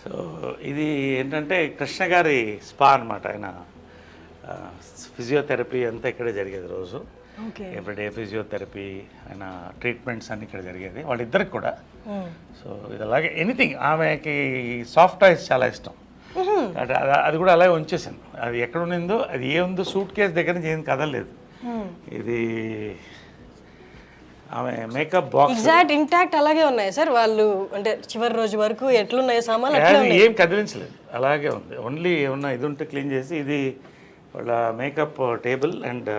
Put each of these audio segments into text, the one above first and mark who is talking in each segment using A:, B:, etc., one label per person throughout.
A: So ఇది ఏంటంటే కృష్ణ గారి స్పా అనమాట. ఆయన ఫిజియోథెరపీ అంతా ఇక్కడే జరిగేది రోజు. ఎవ్రీడే ఫిజియోథెరపీ, ఆయన ట్రీట్మెంట్స్ అన్నీ ఇక్కడ జరిగేది వాళ్ళిద్దరికి కూడా. సో ఇది అలాగే ఎనీథింగ్, ఆమెకి సాఫ్ట్ టాయ్స్ చాలా ఇష్టం. అది కూడా అలాగే ఉంచేసాను. అది ఎక్కడ ఉన్నిందో, అది ఏముందో సూట్ కేసు దగ్గర నుంచి ఏం కదలలేదు. ఇది ఆమె మేకప్ బాక్స్
B: ఎగ్జాక్ట్ ఇంటాక్ట్ అలాగే ఉన్నాయి సార్. వాళ్ళు అంటే చివరి రోజు వరకు ఎట్లున్నాయి సామాన్లు అట్లా
A: ఏం కదిలించలేదు, అలాగే ఉంది. ఓన్లీ ఏమన్నా ఇది ఉంటే క్లీన్ చేసి, ఇది వాళ్ళ makeup table and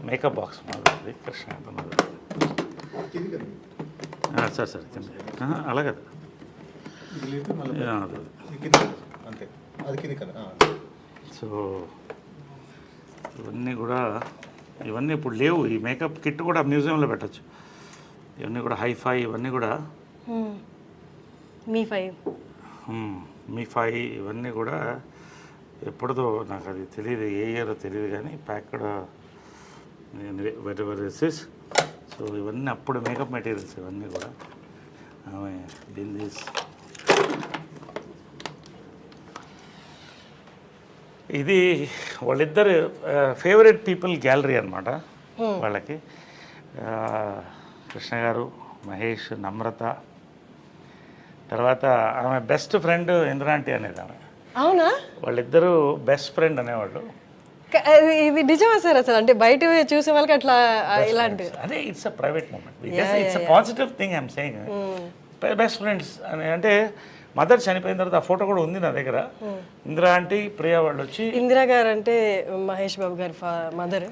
A: makeup box మాది కృష్ణ సార్ సార్ అలాగే సో ఇవన్నీ ఇప్పుడు లేవు. ఈ మేకప్ కిట్ కూడా మ్యూజియంలో పెట్టచ్చు. ఇవన్నీ కూడా హైఫై, ఇవన్నీ కూడా మీ ఫై ఇవన్నీ కూడా ఎప్పుడుదో నాకు అది తెలియదు, ఏ ఇయరో తెలియదు, కానీ ప్యాక్డ్ వెరివెరిసిస్. సో ఇవన్నీ అప్పుడు మేకప్ మెటీరియల్స్ ఇవన్నీ కూడా. ఆమె దీని ఇది వాళ్ళిద్దరు ఫేవరెట్ పీపుల్ గ్యాలరీ అనమాట వాళ్ళకి. కృష్ణ గారు, మహేష్, నమ్రత, తర్వాత ఆమె బెస్ట్ ఫ్రెండ్ ఇంద్రాంటి అనేది ఆమె.
B: అవునా?
A: వాళ్ళిద్దరూ బెస్ట్ ఫ్రెండ్ అనేవాళ్ళు.
B: ఇది నిజమా సార్? అసలు అంటే బయట చూసే వాళ్ళకి అట్లా ఇలాంటి
A: అదే it's a private moment, it's a positive thing I'm saying. Best friends అని అంటే మదర్ చనిపోయిన తర్వాత ఆ ఫోటో కూడా ఉంది నా దగ్గర. ఇందిరా ఆంటీ, ప్రియా వాళ్ళు వచ్చి,
B: ఇందిరా గారు అంటే మహేష్ బాబు గారి మదర్,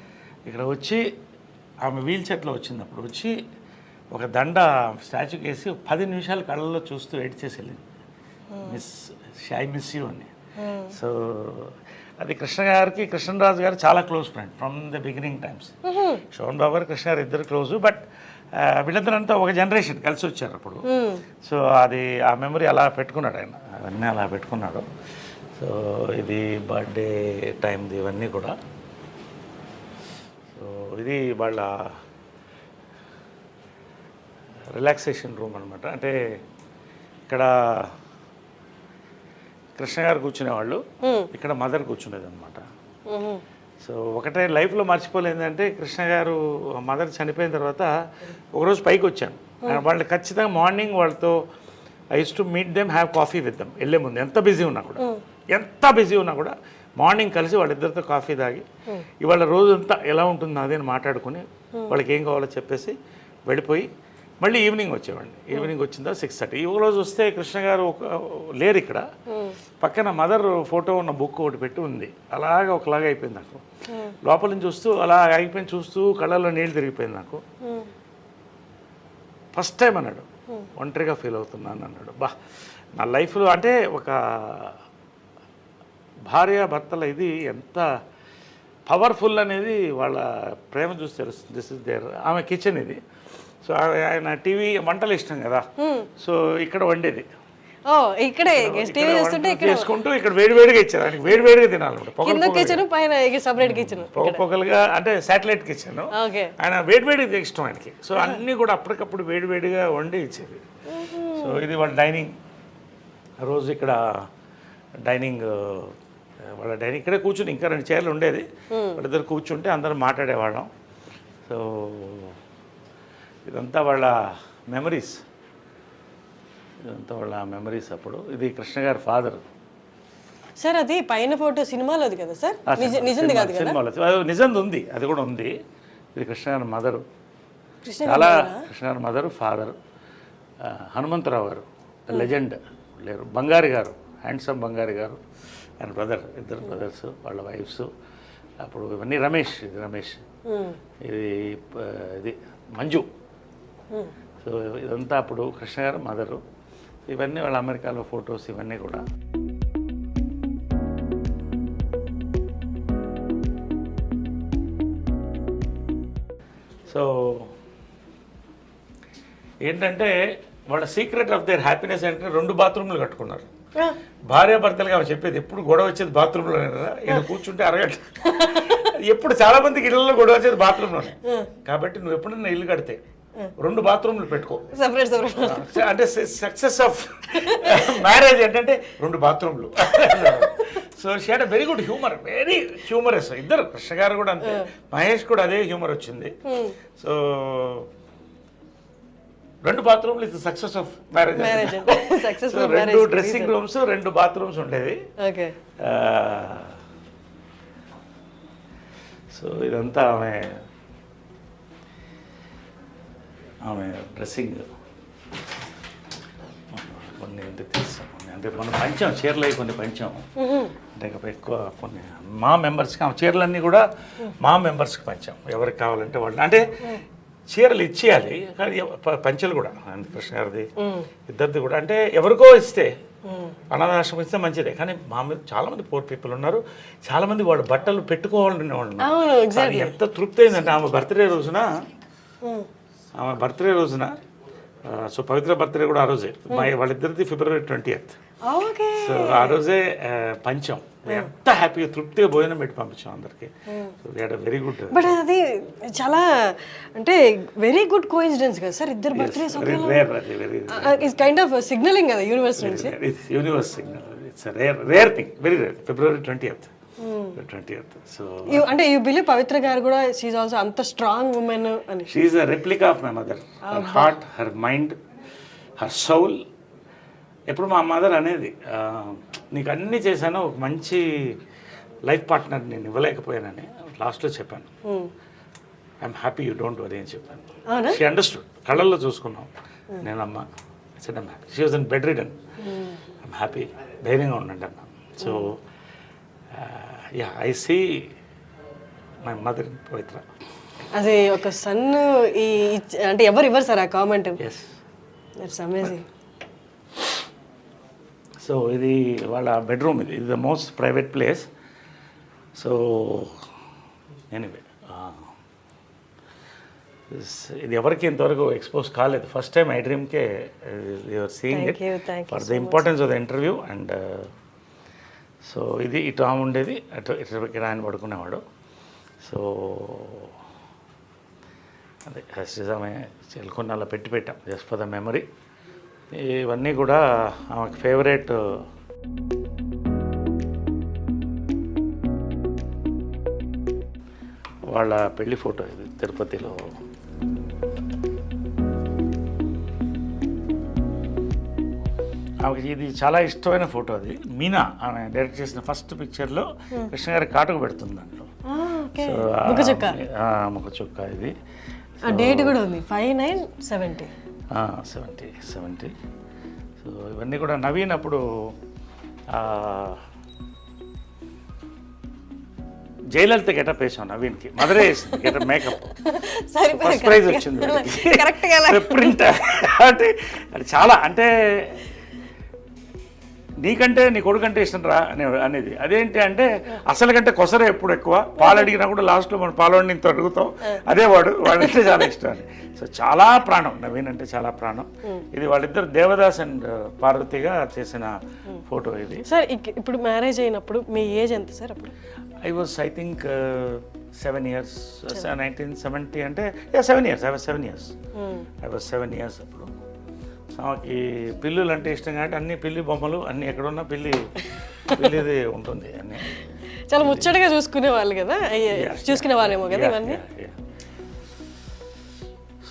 B: ఇక్కడ
A: వచ్చి ఆమె వీల్ చైర్లో వచ్చినప్పుడు వచ్చి ఒక దండ స్టాచ్యూకి వేసి 10 నిమిషాలు కళ్ళల్లో చూస్తూ ఎడిట్ చేసి వెళ్ళింది, ఐ మిస్ యూ అని. సో అది కృష్ణ గారికి, కృష్ణరాజు గారు చాలా close friend from the beginning times. Shobhan Babu గారు, కృష్ణ గారు ఇద్దరు క్లోజు. బట్ వీళ్ళిద్దరంతా ఒక జనరేషన్ కలిసి వచ్చారు అప్పుడు. సో అది ఆ మెమరీ అలా పెట్టుకున్నాడు ఆయన, అవన్నీ అలా పెట్టుకున్నాడు. సో ఇది బర్త్డే టైంది ఇవన్నీ కూడా. సో ఇది వాళ్ళ రిలాక్సేషన్ రూమ్ అనమాట. అంటే ఇక్కడ కృష్ణ గారు కూర్చునేవాళ్ళు, ఇక్కడ మదర్ కూర్చునేది అనమాట. సో ఒకటే లైఫ్లో మర్చిపోలేదంటే, కృష్ణ గారు మదర్ చనిపోయిన తర్వాత ఒకరోజు పైకి వచ్చాను. వాళ్ళు ఖచ్చితంగా మార్నింగ్ వాళ్ళతో I use to meet them, have coffee with them. వెళ్ళే ముందు ఎంత బిజీ ఉన్నా కూడా మార్నింగ్ కలిసి వాళ్ళిద్దరితో కాఫీ తాగి ఇవాళ రోజంతా ఎలా ఉంటుంది అదే అని మాట్లాడుకుని వాళ్ళకి ఏం కావాలో చెప్పేసి వెళ్ళిపోయి మళ్ళీ ఈవినింగ్ వచ్చేవాడిని. ఈవినింగ్ వచ్చిన తర్వాత 6:30. ఈ రోజు వస్తే కృష్ణ గారు లేరు ఇక్కడ. పక్కన మదర్ ఫోటో ఉన్న బుక్ ఒకటి పెట్టి ఉంది. అలాగా ఒకలాగా అయిపోయింది నాకు. లోపల నుంచి చూస్తూ అలా అయిపోయింది, చూస్తూ కళ్ళల్లో నీళ్ళు తిరిగిపోయింది నాకు. ఫస్ట్ టైం అన్నాడు, ఒంటరిగా ఫీల్ అవుతున్నాను అన్నాడు. నా లైఫ్లో అంటే ఒక భార్య భర్తల ఇది ఎంత పవర్ఫుల్ అనేది వాళ్ళ ప్రేమ చూసి తెలుస్తుంది. This is there. ఆమె కిచెన్ ఇది. సో ఆయన టీవీ వంటలు ఇష్టం కదా, సో ఇక్కడ వండేది.
B: ఇక్కడే
A: చేసుకుంటూ ఇక్కడ వేడివేడిగా ఇచ్చారు ఆయనకి, వేడివేడిగా తినాలన్నమాట. పొగలుగా అంటే శాటిలైట్ కిచెన్. ఆయన వేడివేడిగా ఇష్టం ఆయనకి. సో అన్నీ కూడా అప్పటికప్పుడు వేడివేడిగా వండి ఇచ్చేది. సో ఇది వాళ్ళ డైనింగ్. రోజు ఇక్కడ డైనింగ్, వాళ్ళ డైనింగ్ ఇక్కడే కూర్చుని, ఇంకా 2 చైర్లు ఉండేది. వాళ్ళిద్దరు కూర్చుంటే అందరం మాట్లాడేవాళ్ళం. సో ఇదంతా వాళ్ళ మెమరీస్, అప్పుడు. ఇది కృష్ణ గారి ఫాదర్
B: సార్. అది పైన ఫోటో సినిమాలోది కదా సార్? నిజంది కాదు కదా?
A: సినిమాలో నిజంది ఉంది, అది కూడా ఉంది. ఇది కృష్ణ గారి మదరు, చాలా కృష్ణ గారి మదరు, ఫాదర్. హనుమంతరావు గారు లెజెండ్ లేరు. బంగారి గారు, హ్యాండ్సమ్ బంగారి గారు, ఆయన బ్రదర్, ఇద్దరు బ్రదర్స్, వాళ్ళ వైఫ్స్. అప్పుడు ఇవన్నీ రమేష్, ఇది రమేష్, ఇది మంజు. సో ఇదంతా అప్పుడు కృష్ణ గారు మదరు. ఇవన్నీ వాళ్ళ అమెరికాలో ఫొటోస్ ఇవన్నీ కూడా. సో ఏంటంటే వాళ్ళ సీక్రెట్ ఆఫ్ దేర్ హ్యాపీనెస్ అంటే 2 బాత్రూమ్లు కట్టుకున్నారు. భార్యాభర్తలుగా ఆమె చెప్పేది, ఎప్పుడు గొడవ వచ్చేది బాత్రూంలోనే కదా. ఇలా కూర్చుంటే అరగంట. ఎప్పుడు చాలా మందికి ఇళ్లలో గొడవ వచ్చేది బాత్రూంలోనే. కాబట్టి నువ్వు ఎప్పుడన్నా ఇల్లు కడితే 2 బాత్రూమ్లు పెట్టుకో.
B: సెపరేట్
A: అంటే సక్సెస్ ఆఫ్ మ్యారేజ్ ఏంటంటే 2 బాత్రూమ్లు. So she had very good humour, very humorous. ఇద్దరు, కృష్ణ గారు కూడా అంతే, మహేష్ కూడా అదే హ్యూమర్ వచ్చింది. సో 2 బాత్రూమ్లు is success of marriage. 2 dressing rooms, 2 bathrooms ఉండేవి. సో ఇదంతా ఆమె డ్రెస్సింగ్ కొన్ని ఇంటికి తీస్తాం. అంటే మనం పంచాం, చీరలు అవి కొన్ని పంచాం. అంటే ఎక్కువ కొన్ని మా మెంబర్స్కి, ఆ చీరలన్నీ కూడా మా మెంబర్స్కి పంచాం. ఎవరికి కావాలంటే వాళ్ళు, అంటే చీరలు ఇచ్చేయాలి కానీ పంచలు కూడా కృష్ణ గారిది, ఇద్దరిది కూడా. అంటే ఎవరికో ఇస్తే, అనాథాశ్రమం ఇస్తే మంచిదే, కానీ మా మీద చాలామంది పూర్ పీపుల్ ఉన్నారు. చాలామంది వాడు బట్టలు పెట్టుకోవాలనే వాళ్ళు. ఎంత తృప్తి అయిందంటే ఆమె బర్త్డే రోజున, సో పవిత్ర బర్త్డే కూడా ఆ రోజే, వాళ్ళిద్దరిది February 20th. సో ఆ రోజే పంచం. ఎంత హ్యాపీగా, తృప్తిగా భోజనం పెట్టి పంపించాం అందరికి. So we had a very good.
B: But అది చాలా అంటే వెరీ గుడ్ కోఇన్సిడెన్స్ కదా సార్, ఇద్దరు birthdays it's kind of signaling కదా యూనివర్స్ నుంచి.
A: Universe signal, it's rare thing, very rare. February 20th. So
B: అంటే యు బిలీవ్ పవిత్ర గారు కూడా షీ ఇస్ ఆల్సో అంత స్ట్రాంగ్ ఉమెన్ అని?
A: She is a replica of my mother. Her heart, her mind, her soul. ఎప్పుడు మా mother అనేది, నీకు అన్నీ చేశాను, ఒక మంచి లైఫ్ పార్ట్నర్ నేను ఇవ్వలేకపోయానని లాస్ట్లో చెప్పాను. I'm happy, you don't worry అని చెప్పాను. షీ అండర్స్టూడ్, కళ్ళల్లో చూసుకున్నాం. నేనమ్మా she was in bed ridden, I'm happy, ధైర్యంగా ఉండండి అన్నా. So I see my mother in Pavitra.
B: అది ఒక సన్ అంటే ఎవరు ఇవ్వరు సార్ ఆ కామెంట్. It's amazing.
A: సో ఇది వాళ్ళ బెడ్రూమ్, ఇది the most private place. So anyway, ఇది ఎవరికి ఇంతవరకు ఎక్స్పోజ్ కాలేదు. ఫస్ట్ టైం ఐ డ్రీమ్కే you're seeing it for the importance of the interview. And so ఇది ఇటు ఆమె ఉండేది, ఇటు ఆయన పడుకునేవాడు. సో అదే నిజమే, కొన్ని అలా పెట్టాం జస్ట్ ఫర్ ద మెమరీ. ఇవన్నీ కూడా ఆమెకు ఫేవరెట్. వాళ్ళ పెళ్లి ఫోటో ఇది తిరుపతిలో. ఆమెకి ఇది చాలా ఇష్టమైన ఫోటో. అది మీనా ఆమె డైరెక్ట్ చేసిన ఫస్ట్ పిక్చర్లో కృష్ణ గారి కాటుకు పెడుతుంది దాంట్లో. సో ముఖ చుక్క ఇది.
B: డేట్ కూడా ఉంది 5/9/70.
A: 70. సో ఇవన్నీ కూడా నవీన్ అప్పుడు జయలలిత గెటప్ వేసాం నవీన్కి, మదరే వేసింది గెటప్, మేకప్. ఫస్ట్ ప్రైజ్ వచ్చింది ప్రింట్. అంటే అది చాలా, అంటే నీకంటే నీ కొడుకంటే ఇష్టం రా అనేది. అదేంటి అంటే అసలు కంటే కొసరే ఎప్పుడు ఎక్కువ, పాలు అడిగినా కూడా లాస్ట్లో మనం పాలు ఇంత అడుగుతాం, అదే వాడంటే చాలా ఇష్టం అని. సో చాలా ప్రాణం, నవీన్ అంటే చాలా ప్రాణం. ఇది వాళ్ళిద్దరు దేవదాస్ అండ్ పార్వతిగా చేసిన ఫోటో ఇది.
B: సార్ ఇప్పుడు మ్యారేజ్ అయినప్పుడు మీ ఏజ్ ఎంత సార్ అప్పుడు?
A: ఐ థింక్ 7 years, 1970 అంటే 7 years. I was 7 years అప్పుడు. ఆమెకి పిల్లులు అంటే ఇష్టం కాబట్టి అన్ని పిల్లి బొమ్మలు, అన్ని ఎక్కడున్నా పిల్లిది ఉంటుంది. అన్ని
B: చాలా ముచ్చటగా చూసుకునే వాళ్ళు కదా, చూసుకునే వాళ్ళేమో కదా ఇవన్నీ.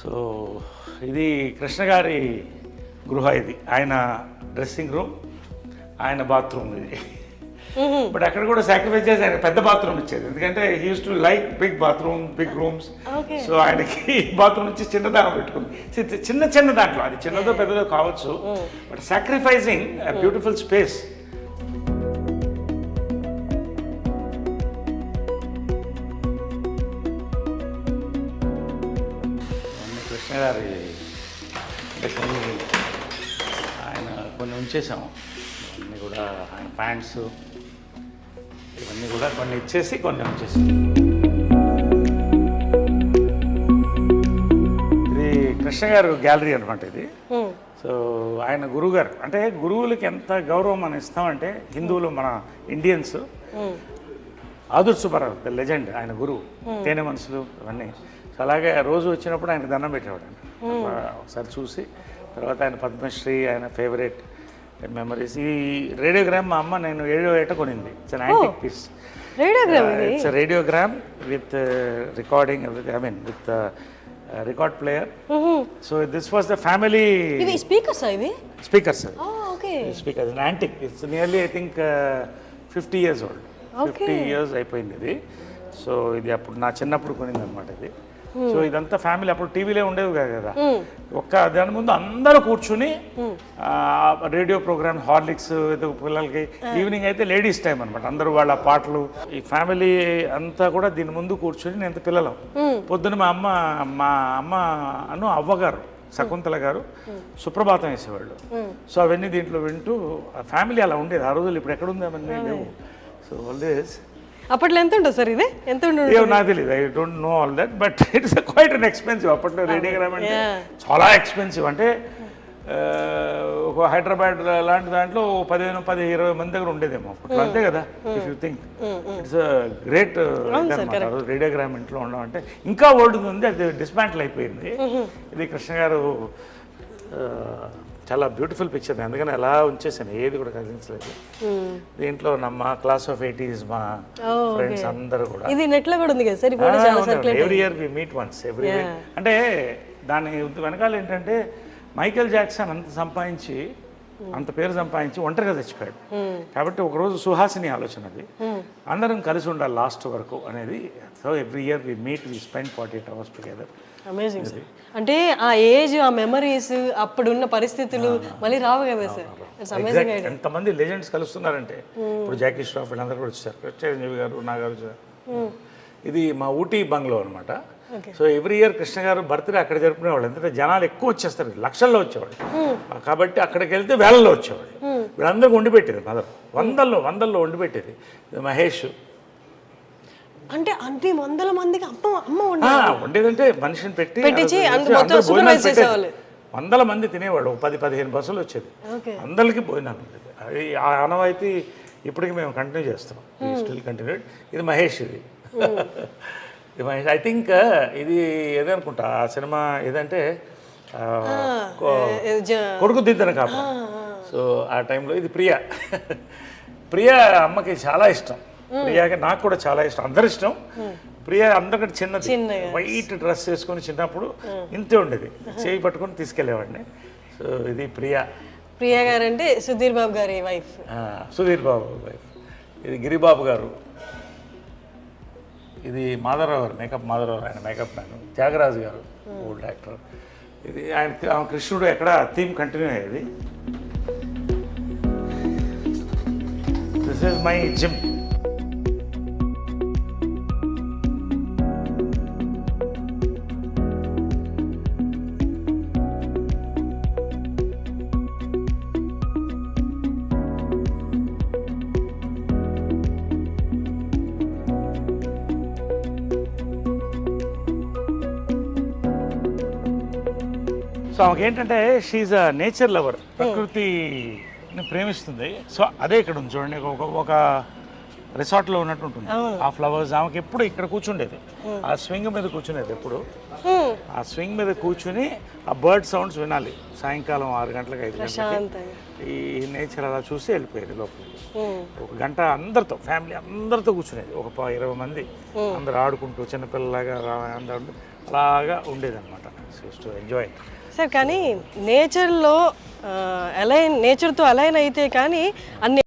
A: సో ఇది కృష్ణ గారి గృహ, ఇది ఆయన డ్రెస్సింగ్ రూమ్, ఆయన బాత్రూమ్ ఇది. బట్ అక్కడ కూడా సాక్రిఫైస్ చేసి ఆయన పెద్ద బాత్రూమ్ ఇచ్చేది, ఎందుకంటే he use to like big bathroom, big rooms. So ఆయనకి బాత్రూమ్ నుంచి చిన్నదానం పెట్టుకుంది, చిన్న దాంట్లో, అది చిన్నదో పెద్దదో కావచ్చు, but sacrificing beautiful space. Krishna గారి కొన్ని ఉంచేసాము, ఇవన్నీ కూడా ఆయన ప్యాంట్స్, ఇవన్నీ కూడా కొన్ని ఇచ్చేసి కొన్ని ఉంచేసి. ఇది కృష్ణ గారు గ్యాలరీ అనమాట ఇది. సో ఆయన గురువు గారు, అంటే గురువులకి ఎంత గౌరవం మనం ఇస్తామంటే, హిందువులు మన ఇండియన్స్, ఆదుర్ సుబ్బారావు ద లెజెండ్, ఆయన గురువు, తేనె మనసులు ఇవన్నీ. సో అలాగే రోజు వచ్చినప్పుడు ఆయనకు దండం పెట్టేవాడు. ఒకసారి చూసి తర్వాత ఆయన పద్మశ్రీ, ఆయన ఫేవరెట్ మెమరీస్. ఈ రేడియోగ్రామ్ మా అమ్మ నేను 7వ ఏట కొనింది. It's an antique piece. It's radiogram with recording, I mean with record player. So this was the family
B: speakers.
A: Speakers
B: okay.
A: Speakers antique. It's nearly I think 50 years old. 50 years అయిపోయింది ఇది. So ఇది అప్పుడు నా చిన్నప్పుడు కొనింది అనమాట ఇది. So ఇదంతా family. అప్పుడు టీవీలే ఉండేవి కాదు కదా. ఒక్క దాని ముందు అందరూ కూర్చుని రేడియో ప్రోగ్రామ్, హార్లిక్స్ పిల్లలకి. ఈవినింగ్ అయితే లేడీస్ టైం అనమాట. అందరూ వాళ్ళ పాటలు, ఈ ఫ్యామిలీ అంతా కూడా దీని ముందు కూర్చుని నేను పిల్లలం. పొద్దున మా అమ్మ అవ్వగారు శకుంతల గారు సుప్రభాతం వేసేవాళ్ళు. సో అవన్నీ దీంట్లో వింటూ ఫ్యామిలీ అలా ఉండేది ఆ రోజులు. ఇప్పుడు ఎక్కడుంది అవన్నీ లేవు. So always.
B: అప్పట్లో ఎంత ఉంటుంది సార్ ఇది? ఎంత ఉంటుంది
A: నాకు తెలియదు. I don't know all that, but it's quite an expensive. అప్పట్లో రేడియోగ్రామ్ అంటే చాలా ఎక్స్పెన్సివ్. అంటే ఒక హైదరాబాద్ లాంటి దాంట్లో 15-20 మంది దగ్గర ఉండేదేమో అప్పట్లో, అంతే కదా. If you think it's great radiogram ఇంట్లో ఉండడం అంటే. ఇంకా ఓల్డ్ ఉంది, అది డిస్మాంటిల్ అయిపోయింది. ఇది కృష్ణ గారు చాలా బ్యూటిఫుల్ పిక్చర్. అందుకని అలా ఉంచేసాను, ఏది కూడా కదిలించలేదు. దీంట్లో మా క్లాస్ ఆఫ్ 80s మా ఫ్రెండ్స్ అందరూ కూడా.
B: ఇది నెట్ లో కూడా ఉంది కదా sir.
A: Every year we meet once every year. అంటే దాని వెనకాల ఏంటంటే మైకేల్ జాక్సన్ అంత పేరు సంపాదించి ఒంటరిగా చచ్చిపోయాడు. కాబట్టి ఒకరోజు సుహాసిని ఆలోచన అది, అందరం కలిసి ఉండాలి లాస్ట్ వరకు అనేది. So every year we meet, we spend 48 hours together.
B: Amazing sir. అంటే ఆ ఏజ్, ఆ మెమరీస్, అప్పుడున్న పరిస్థితులు మళ్ళీ రావు కదా సార్. It's amazing.
A: ఎంతమంది లెజెండ్స్ కలుస్తున్నారంటే ఇప్పుడు జాకీ ష్రాఫ్ వీళ్ళందరూ కూడా వచ్చారు, చిరంజీవి గారు, నాగార్జున. ఇది మా ఊటీ బంగ్లో అనమాట. సో ఎవ్రీ ఇయర్ కృష్ణ గారు బర్త్డే అక్కడ జరుపుకునేవాళ్ళు. ఎందుకంటే జనాలు ఎక్కువ వచ్చేస్తారు, లక్షల్లో వచ్చేవాళ్ళు. కాబట్టి అక్కడికి వెళ్తే వేలల్లో వచ్చేవాళ్ళు. వీళ్ళందరికీ వండి పెట్టేది మదర్, వందల్లో వండి పెట్టేది. మహేష్
B: అంటే అన్ని వందల మందికి అమ్మ
A: వండేదంటే మనిషిని పెట్టి వందల మంది తినేవాళ్ళు. 10-15 బస్సులు వచ్చేది, అందరికీ భోజనాలు ఉండేది. అది ఆ ఆనవాయితీ ఇప్పటికి మేము కంటిన్యూ చేస్తాం. Still continued. ఇది మహేష్. ఇది మహేష్. ఐ థింక్ ఇది ఏదనుకుంటా ఆ సినిమా ఏదంటే కొడుకు దిద్దన కాప. సో ఆ టైంలో ఇది ప్రియా అమ్మకి చాలా ఇష్టం. ప్రియాకి నాకు కూడా చాలా ఇష్టం, అందరి ఇష్టం. ప్రియా అందరికంటే చిన్నది, వైట్ డ్రెస్ వేసుకొని చిన్నప్పుడు ఇంతే ఉండేది, చేయి పట్టుకొని తీసుకెళ్లేవాడిని. సో ఇది ప్రియా
B: గారు అంటే సుధీర్ బాబు గారి వైఫ్.
A: సుధీర్ బాబు వైఫ్. ఇది గిరిబాబు గారు. ఇది మాధవరావు గారు, మేకప్ మాధవరావు, ఆయన మేకప్ మ్యాన్. త్యాగరాజు గారు ఓల్డ్ యాక్టర్. ఇది ఆయన కృష్ణుడు ఎక్కడ థీమ్ కంటిన్యూ అయ్యేది. This is my gym. So ఆమెకి ఏంటంటే షీఈ్ అ నేచర్ లవర్, ప్రకృతిని ప్రేమిస్తుంది. సో అదే ఇక్కడ ఉంది చూడండి, ఒక రిసార్ట్లో ఉన్నట్టు ఉంటుంది. ఆ ఫ్లవర్స్ ఆమెకి ఎప్పుడు ఇక్కడ కూర్చుండేది, ఆ స్వింగ్ మీద కూర్చునేది ఎప్పుడు. ఆ స్వింగ్ మీద కూర్చుని ఆ బర్డ్ సౌండ్స్ వినాలి సాయంకాలం 6 గంటలకు 5 గంటలకి. ఈ నేచర్ అలా చూసి వెళ్ళిపోయేది లోపలికి. 1 గంట అందరితో, ఫ్యామిలీ అందరితో కూర్చునేది. ఒక 20 మంది అందరు ఆడుకుంటూ చిన్నపిల్లలాగా అందరూ అలాగా ఉండేది అనమాట. To enjoy
B: sir. కానీ నేచర్తో అలైన్ అయితే కానీ అన్ని